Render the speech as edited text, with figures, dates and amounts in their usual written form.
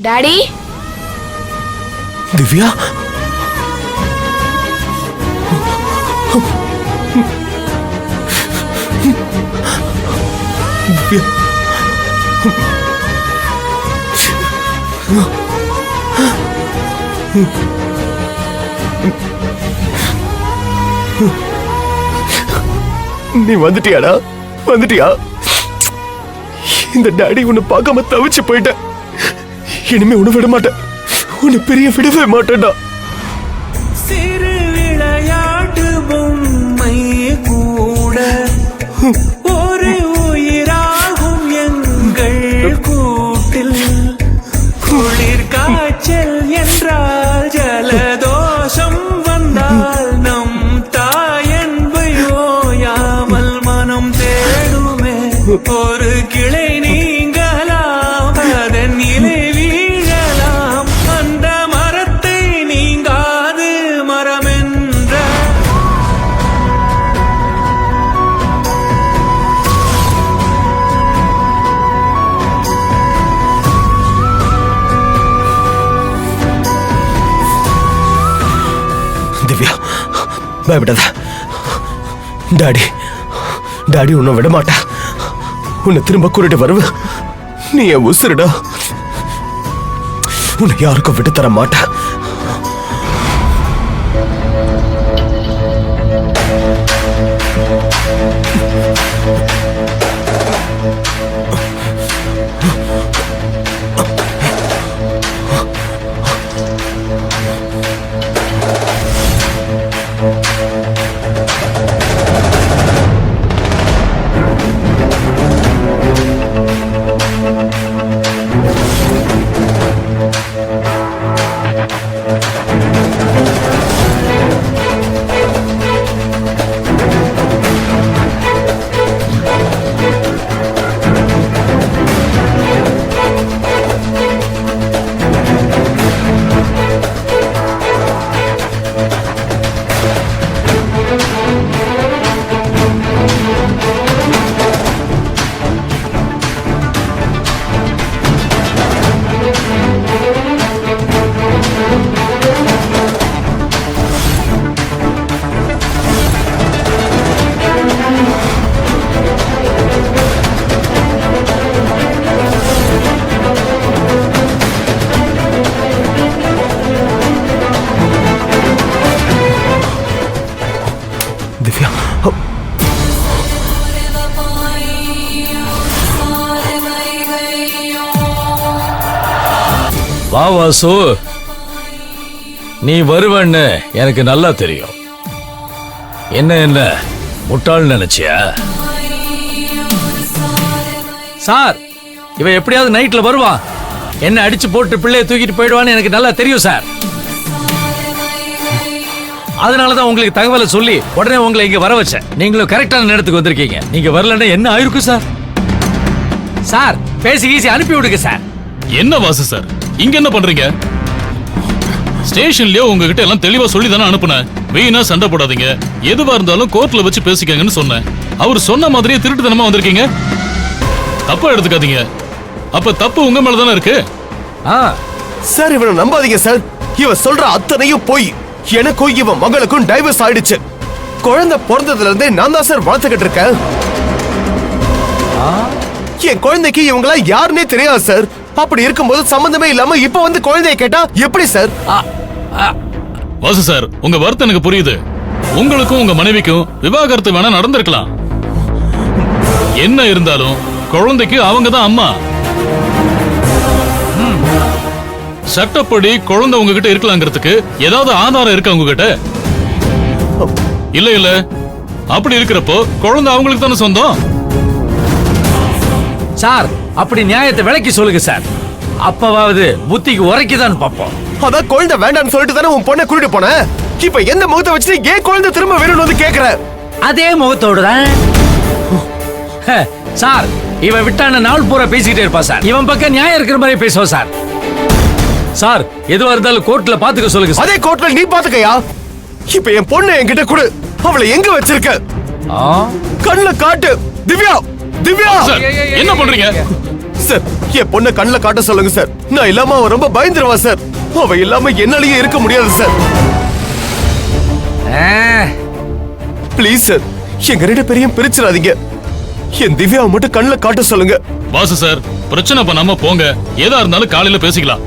Daddy. Divya, நீ வந்துட்டியாடா? வந்துட்டியா? இந்த டாடி உன்னை பார்க்காம தவிச்சு போயிட்ட. இனிமே உன்னை விட மாட்டேன். உன்னை பெரிய விடவே மாட்டேன்டா. சிறு விளையாட்டு பொம்மை கூட ஒரு உயிராகும் எங்கள் கூட்டில். குளிர் காய்ச்சல் என்றால் ஜலதோஷம் வந்தால் நம் தாயன்பை ஓயாமல் மனம் தேடுமே. ஒரு கிளை நீங்கலாம், அதன் இலை வீழலாம், அந்த மரத்தை நீங்காது மரமென்ற. திவ்யா, பயப்படாத. டாடி டாடி உன்னை விட மாட்டா. உன்னை திரும்ப கூட்டிட்டு வருவ. நீ என் உசுருடா. உன்னை யாருக்கும் விட்டு தர மாட்டா. திவ்யா, வா வாசு, நீ வருவன்னு எனக்கு நல்லா தெரியும். என்ன முட்டாள் நினைச்சியா? சார், இவன் எப்படியாவது நைட்ல வருவான். என்ன அடிச்சு போட்டு பிள்ளைய தூக்கிட்டு போயிடுவான்னு எனக்கு நல்லா தெரியும் சார். அதனாலதான் உங்களுக்கு தகவலை சொல்லி உடனே உங்களை இங்க வர வச்சேன். நீங்களும் கரெக்டான நேரத்துக்கு வந்திருக்கீங்க. நீங்க வரலன்னா என்ன ஆயிருக்கும் சார்? சார், பேசி கீசி அனுப்பி விடுங்க சார். என்ன வாசு சார், இங்க என்ன பண்றீங்க? ஸ்டேஷன்லயே உங்ககிட்ட எல்லாம் தெளிவா சொல்லி தானே அனுப்புனேன். வீணா சண்டை போடாதீங்க, எதுவா இருந்தாலும் கோர்ட்ல வச்சு பேசிக்கங்கன்னு சொன்னேன். அவர் சொன்ன மாதிரியே திருட்டுத்தனமா வந்திருக்கீங்க. தப்பா எடுத்துக்காதீங்க. அப்ப தப்பு உங்க மேல தானே இருக்கு. சார் இவனை நம்பாதீங்க சார். இவன் சொல்ற அத்தனையும் போய். எனக்கும் இவன் மகளுக்கும் டைவர்ஸ் ஆயிடுச்சு. குழந்தை பிறந்ததுல இருந்தே நான் தான் சார் வளர்த்துக்கிட்டு இருக்கேன். என் குழந்தைக்கு இவங்களா யாருன்னே தெரியாது சார். அப்படி இருக்கும்போது சம்பந்தமே இல்லாம இப்ப வந்து குழந்தைய கேட்டா எப்படி சார்? வாசு சார், உங்க வருத்தம் எனக்கு புரியுது. உங்களுக்கும் உங்க மனைவிக்கும் விவாகரத்து வேணா நடந்திருக்கலாம். என்ன இருந்தாலும் குழந்தைக்கு அவங்க தான் அம்மா. சட்டப்படி குழந்தை உங்ககிட்ட இருக்கலாங்கிறதுக்கு ஏதாவது ஆதாரம் இருக்கா உங்ககிட்ட? இல்ல அப்படி இருக்கிறப்போ குழந்தை அவங்களுக்கு தானே சொந்தம். சார், அப்படி நியாயத்தை விளக்கி சொல்லுங்க சார். அப்பவாவது புத்திக்கு உரைக்குதான் பாப்போம். அதான் குழந்தை வேண்டாம்னு சொல்லிட்டு தானே உன் பொண்ணை கூட்டிட்டு போன. இப்ப எந்த முகத்தை வச்சுட்டு ஏன் குழந்தை திரும்ப வேணும்னு வந்து கேக்குற? அதே முகத்தோடு தான் சார். இவன் விட்டான நாள் பூரா பேசிக்கிட்டே இருப்பா சார். இவன் பக்கம் நியாயம் இருக்கிற மாதிரி பேசுவோம் சார். சார், எதுவா இருந்தாலும் கோர்ட்ல பாத்துக்க சொல்லுங்க. அதே கோர்ட்ல நீ பாத்துக்கயா? இப்ப என் பொண்ணு என்கிட்ட கொடு. அவளை எங்க வச்சிருக்க? கண்ணுல காட்டு. திவ்யா, திவ்யா, என்ன பண்றீங்க? சார் என் பொண்ணை கண்ணுல காட்ட சொல்லுங்க சார். நான் இல்லாம அவ ரொம்ப பயந்துருவா சார். அவ இல்லாம என்னாலயே இருக்க முடியாது சார். ப்ளீஸ் சார், எங்க 2 பேரையும் பிரிச்சிடாதீங்க. என் திவ்யாவை மட்டும் கண்ணுல காட்ட சொல்லுங்க. வாசு சார், பிரச்சனை பண்ணாம போங்க. ஏதா இருந்தாலும் காலையில பேசிக்கலாம்.